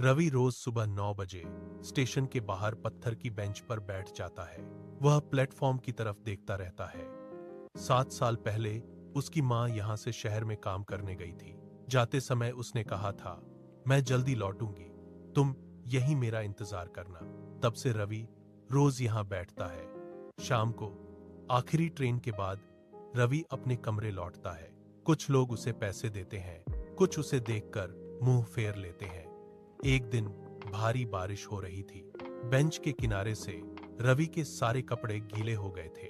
रवि रोज सुबह 9 बजे स्टेशन के बाहर पत्थर की बेंच पर बैठ जाता है। वह प्लेटफॉर्म की तरफ देखता रहता है। 7 साल पहले उसकी माँ यहाँ से शहर में काम करने गई थी। जाते समय उसने कहा था, मैं जल्दी लौटूंगी, तुम यही मेरा इंतजार करना। तब से रवि रोज यहाँ बैठता है। शाम को आखिरी ट्रेन के बाद रवि अपने कमरे लौटता है। कुछ लोग उसे पैसे देते हैं, कुछ उसे देखकर मुंह फेर लेते हैं। एक दिन भारी बारिश हो रही थी। बेंच के किनारे से रवि के सारे कपड़े गीले हो गए थे।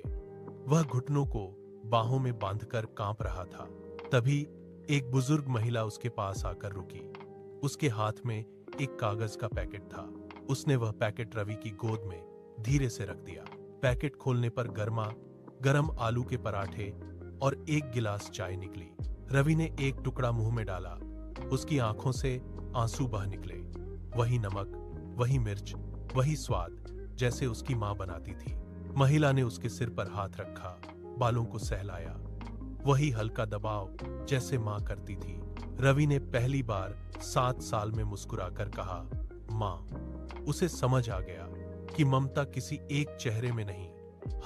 वह घुटनों को बाहों में बांधकर कांप रहा था। तभी एक बुजुर्ग महिला उसके पास आकर रुकी। उसके हाथ में एक कागज का पैकेट था। उसने वह पैकेट रवि की गोद में धीरे से रख दिया। पैकेट खोलने पर गरम आलू के पराठे और एक गिलास चाय निकली। रवि ने एक टुकड़ा मुंह में डाला। उसकी आंखों से आंसू बह निकले। वही नमक, वही मिर्च, वही स्वाद जैसे उसकी मां बनाती थी। महिला ने उसके सिर पर हाथ रखा, बालों को सहलाया। वही हल्का दबाव जैसे मां करती थी। रवि ने पहली बार 7 साल में मुस्कुराकर कहा, मां। उसे समझ आ गया कि ममता किसी एक चेहरे में नहीं,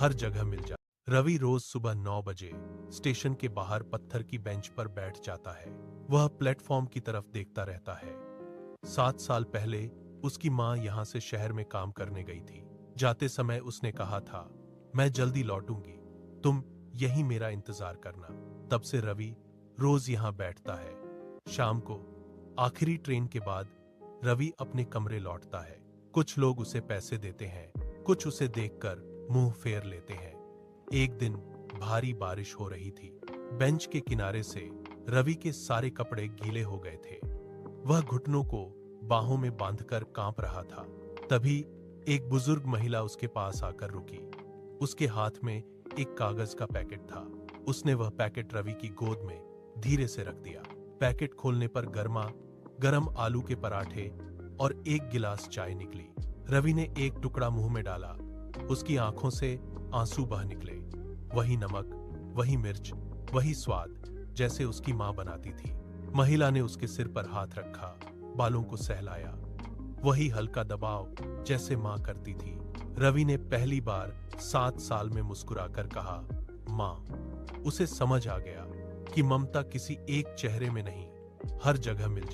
हर जगह मिल जाती। रवि रोज सुबह 9 बजे स्टेशन के बाहर पत्थर की बेंच पर बैठ जाता है। वह प्लेटफॉर्म की तरफ देखता रहता है। 7 साल पहले उसकी माँ यहाँ से शहर में काम करने गई थी। जाते समय उसने कहा था, मैं जल्दी लौटूंगी, तुम यही मेरा इंतजार करना। तब से रवि रोज यहाँ बैठता है। शाम को आखिरी ट्रेन के बाद रवि अपने कमरे लौटता है। कुछ लोग उसे पैसे देते हैं, कुछ उसे देखकर मुंह फेर लेते हैं। एक दिन भारी बारिश हो रही थी। बेंच के किनारे से रवि के सारे कपड़े गीले हो गए थे। वह घुटनों को बाहों में बांधकर कांप रहा था। तभी एक बुजुर्ग महिला उसके पास आकर रुकी। उसके हाथ में एक कागज का पैकेट था। उसने वह पैकेट रवि की गोद में धीरे से रख दिया। पैकेट खोलने पर गरम आलू के पराठे और एक गिलास चाय निकली। रवि ने एक टुकड़ा मुंह में डाला। उसकी आंखों से आंसू बह निकले। वही नमक, वही मिर्च, वही स्वाद जैसे उसकी मां बनाती थी। महिला ने उसके सिर पर हाथ रखा, बालों को सहलाया। वही हल्का दबाव जैसे मां करती थी। रवि ने पहली बार 7 साल में मुस्कुराकर कहा, मां। उसे समझ आ गया कि ममता किसी एक चेहरे में नहीं, हर जगह मिल जाती।